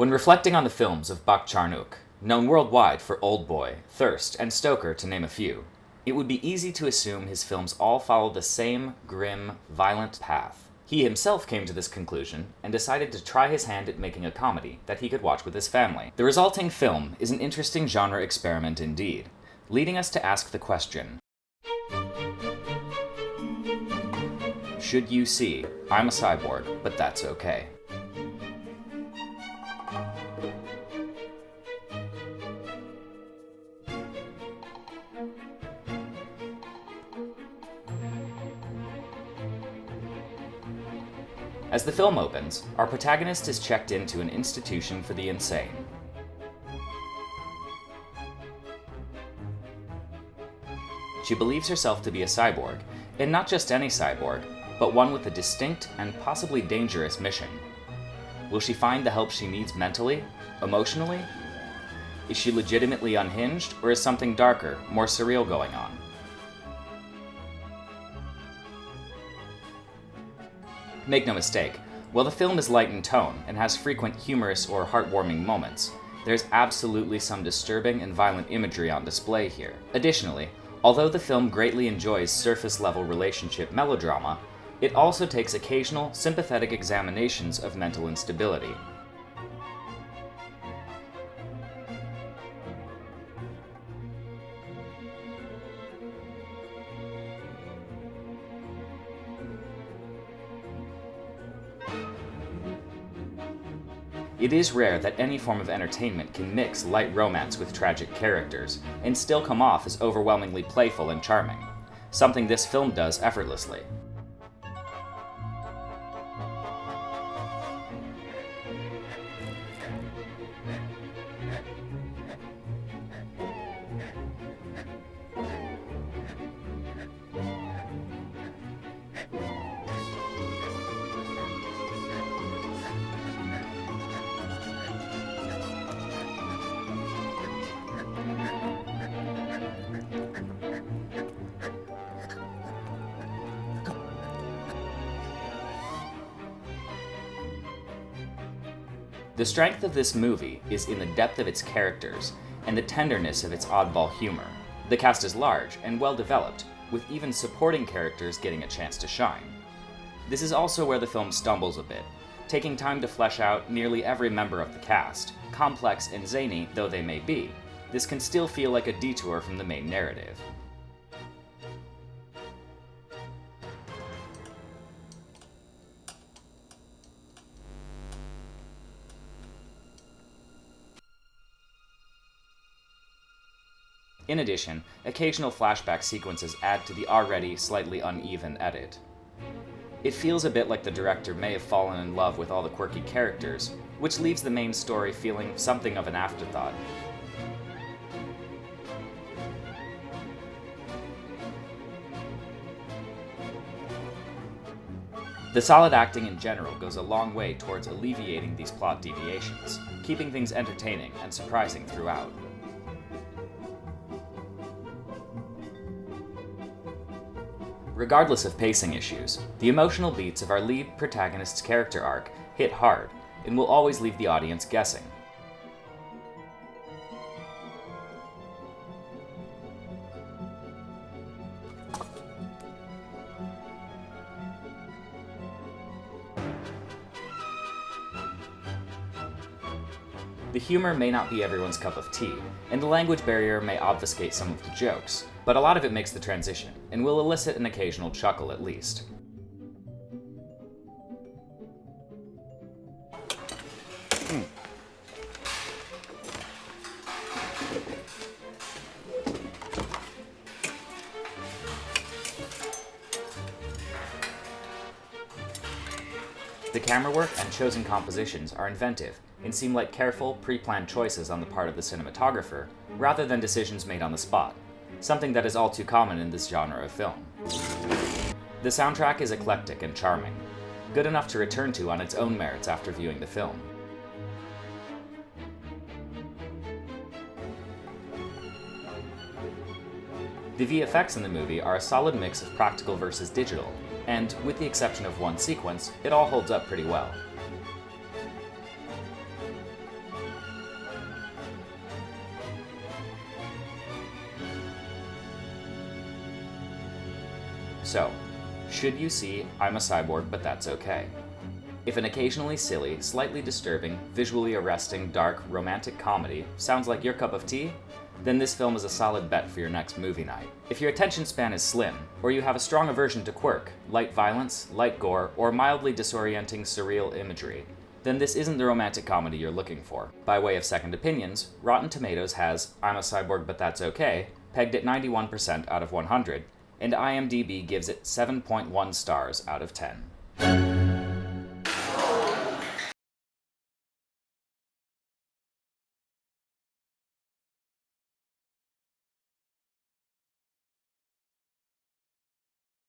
When reflecting on the films of Bak Chan-wook, known worldwide for Old Boy, Thirst, and Stoker to name a few, it would be easy to assume his films all follow the same grim, violent path. He himself came to this conclusion and decided to try his hand at making a comedy that he could watch with his family. The resulting film is an interesting genre experiment indeed, leading us to ask the question, should you see I'm a Cyborg, but that's okay? As the film opens, our protagonist is checked into an institution for the insane. She believes herself to be a cyborg, and not just any cyborg, but one with a distinct and possibly dangerous mission. Will she find the help she needs mentally, emotionally? Is she legitimately unhinged, or is something darker, more surreal going on? Make no mistake, while the film is light in tone and has frequent humorous or heartwarming moments, there's absolutely some disturbing and violent imagery on display here. Additionally, although the film greatly enjoys surface-level relationship melodrama, it also takes occasional, sympathetic examinations of mental instability. It is rare that any form of entertainment can mix light romance with tragic characters, and still come off as overwhelmingly playful and charming, something this film does effortlessly. The strength of this movie is in the depth of its characters and the tenderness of its oddball humor. The cast is large and well developed, with even supporting characters getting a chance to shine. This is also where the film stumbles a bit, taking time to flesh out nearly every member of the cast. Complex and zany though they may be, this can still feel like a detour from the main narrative. In addition, occasional flashback sequences add to the already slightly uneven edit. It feels a bit like the director may have fallen in love with all the quirky characters, which leaves the main story feeling something of an afterthought. The solid acting in general goes a long way towards alleviating these plot deviations, keeping things entertaining and surprising throughout. Regardless of pacing issues, the emotional beats of our lead protagonist's character arc hit hard and will always leave the audience guessing. The humor may not be everyone's cup of tea, and the language barrier may obfuscate some of the jokes, but a lot of it makes the transition, and will elicit an occasional chuckle at least. The camera work and chosen compositions are inventive and seem like careful, pre-planned choices on the part of the cinematographer, rather than decisions made on the spot, something that is all too common in this genre of film. The soundtrack is eclectic and charming, good enough to return to on its own merits after viewing the film. The VFX in the movie are a solid mix of practical versus digital, and, with the exception of one sequence, it all holds up pretty well. So, should you see I'm a Cyborg but That's Okay? If an occasionally silly, slightly disturbing, visually arresting, dark, romantic comedy sounds like your cup of tea, then this film is a solid bet for your next movie night. If your attention span is slim, or you have a strong aversion to quirk, light violence, light gore, or mildly disorienting surreal imagery, then this isn't the romantic comedy you're looking for. By way of second opinions, Rotten Tomatoes has I'm a Cyborg but That's Okay pegged at 91% out of 100, and IMDb gives it 7.1 stars out of 10.